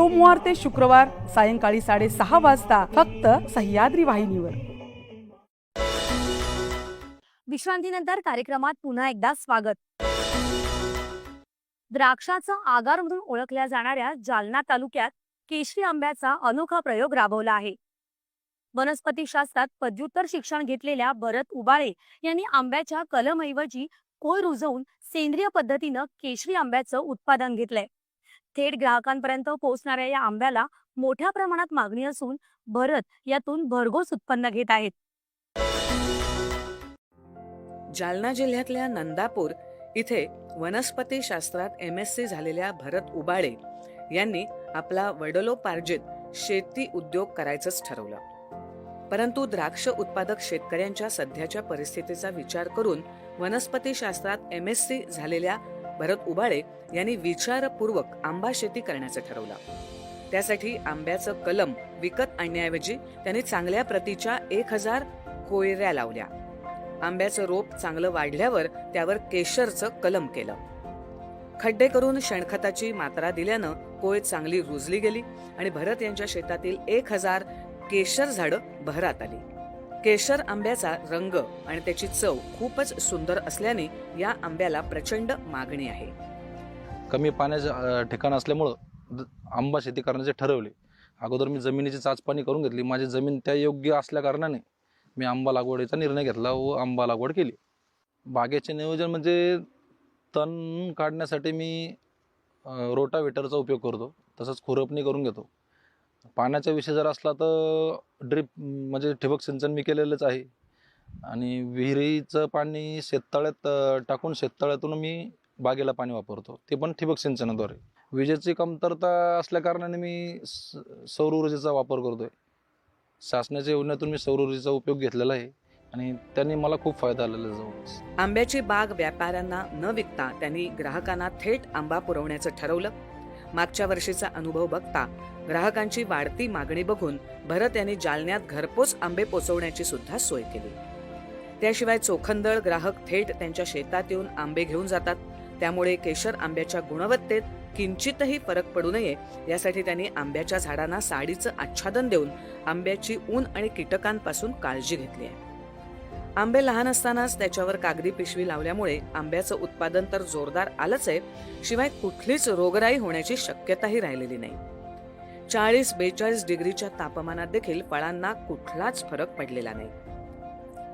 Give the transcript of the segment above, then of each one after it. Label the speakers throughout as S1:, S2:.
S1: सोमवार ते शुक्रवार सायंकाळी 6:30 वाजता फक्त सह्याद्री वाहिनीवर.
S2: विश्रांतीनंतर कार्यक्रमात पुन्हा एकदा स्वागत. द्राक्षाचा आगार म्हणून ओळखल्या जाणाऱ्या जालना तालुक्यात केशरी आंब्याचा अनोखा प्रयोग राबवला आहे. वनस्पतीशास्त्रात पदव्युत्तर शिक्षण घेतलेल्या भरत उबाळे यांनी आंब्याच्या कलमऐवजी कोय रुजवून सेंद्रिय पद्धतीनं केशरी आंब्याचं उत्पादन घेतलंय. थेट ग्राहकांपर्यंत पोहोचणाऱ्या या आंब्याला मोठ्या प्रमाणात मागणी असून भरत यातून भरघोस उत्पन्न घेत आहेत.
S3: जालना जिल्ह्यातल्या नंदापूर इथे वनस्पती शास्त्रात MSc झालेल्या भरत उबाळे यांनी आपला वडिलोपार्जित शेती उद्योग करायचंच ठरवलं. परंतु द्राक्ष उत्पादक शेतकऱ्यांच्या सध्याच्या परिस्थितीचा विचार करून वनस्पती शास्त्रात MSc झालेल्या भरत उबाळे यांनी विचारपूर्वक आंबा शेती करण्याचं ठरवलं. त्यासाठी आंब्याचं कलम विकत आणण्याऐवजी त्यांनी चांगल्या प्रतीच्या 1000 कोयऱ्या लावल्या. आंब्याचं रोप चांगलं वाढल्यावर त्यावर केशरचं कलम केलं. खड्डे करून शेणखताची मात्रा दिल्यानं कोय चांगली रुजली गेली आणि भरत यांच्या शेतातील 1000 केशर झाडं बहरात आली. केशर आंब्याचा रंग आणि त्याची चव खूपच सुंदर असल्याने या आंब्याला प्रचंड मागणी आहे.
S4: कमी पाण्याचं ठिकाण असल्यामुळं आंबा शेती करण्याचे ठरवले. अगोदर मी जमिनीची चाचपणी करून घेतली. माझी जमीन त्या योग्य असल्या कारणाने मी आंबा लागवडीचा निर्णय घेतला व आंबा लागवड केली. बागेचे नियोजन म्हणजे तण काढण्यासाठी मी रोटावेटरचा उपयोग करतो, तसंच खुरपणी करून घेतो. पाण्याचा विषय जर असला तर ड्रिप म्हणजे ठिबक सिंचन मी केलेलंच आहे आणि विहिरीचं पाणी शेततळ्यात टाकून शेततळ्यातून मी बागेला पाणी वापरतो, ते पण ठिबक सिंचनाद्वारे. विजेची कमतरता असल्या कारणाने मी सौर ऊर्जेचा वापर करतोय. शासनाच्या योजनेतून मी सौर ऊर्जेचा उपयोग घेतलेला आहे आणि त्यांनी मला खूप फायदा आलेला जवळपास.
S3: आंब्याची बाग व्यापाऱ्यांना न विकता त्यांनी ग्राहकांना थेट आंबा पुरवण्याचं ठरवलं. मागच्या वर्षीचा अनुभव बघता ग्राहकांची वाढती मागणी बघून भरत यांनी जालन्यात घरपोच आंबे पोचवण्याची सुद्धा सोय केली. त्याशिवाय चोखंदळ ग्राहक थेट त्यांच्या शेतात येऊन आंबे घेऊन जातात. त्यामुळे केशर आंब्याच्या गुणवत्तेत किंचितही फरक पडू नये यासाठी त्यांनी आंब्याच्या झाडांना साडीचं आच्छादन देऊन आंब्याची ऊन आणि कीटकांपासून काळजी घेतली आहे. आंबे लहान असतानाच त्याच्यावर कागदी पिशवी लावल्यामुळे आंब्याचं उत्पादन तर जोरदार आलंच आहे, शिवाय कुठलीच रोगराई होण्याची शक्यताही राहिलेली नाही. 40-42 डिग्रीच्या तापमानात देखील फळांना कुठलाच फरक पडलेला नाही.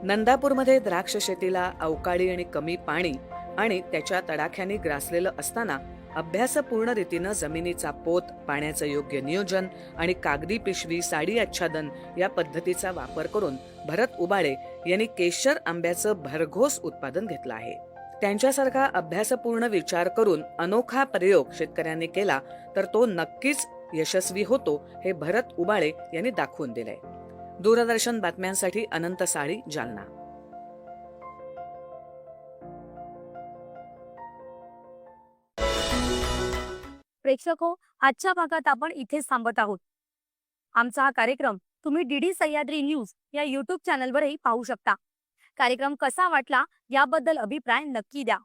S3: नंदापूरमध्ये द्राक्ष शेतीला अवकाळी आणि कमी पाणी आणि त्याच्या तडाख्याने ग्रासलेलं असताना अभ्यासपूर्ण रीतीनं जमिनीचा पोत, पाण्याचं योग्य नियोजन आणि कागदी पिशवी, साडी आच्छादन या पद्धतीचा वापर करून भरत उबाळे यांनी केशर आंब्याचं भरघोस उत्पादन घेतलं आहे. त्यांच्यासारखा अभ्यासपूर्ण विचार करून अनोखा प्रयोग शेतकऱ्यांनी केला तर तो नक्कीच यशस्वी होतो, हे भरत उबाळे यांनी दाखवून दिलंय. दूरदर्शन बातम्यांसाठी अनंत साळी, जालना.
S2: प्रेक्षको, आजच्या भागात आपण इथेच थांबत आहोत. आमचा हा कार्यक्रम तुम्ही DD सह्याद्री न्यूज या YouTube चॅनलवरही पाहू शकता. कार्यक्रम कसा वाटला याबद्दल अभिप्राय नक्की द्या.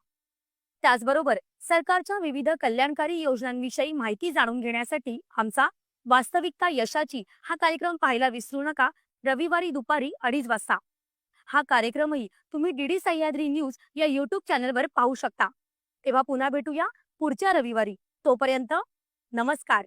S2: त्याचबरोबर सरकारच्या विविध कल्याणकारी योजनांविषयी माहिती जाणून घेण्यासाठी आमचा वास्तविकता यशाची हा कार्यक्रम पाहायला विसरू नका. रविवारी दुपारी 2:30 वाजता. हा कार्यक्रमही तुम्ही DD सह्याद्री न्यूज या YouTube चॅनलवर पाहू शकता. तेव्हा पुन्हा भेटूया पुढच्या रविवारी. तोपर्यंत नमस्कार.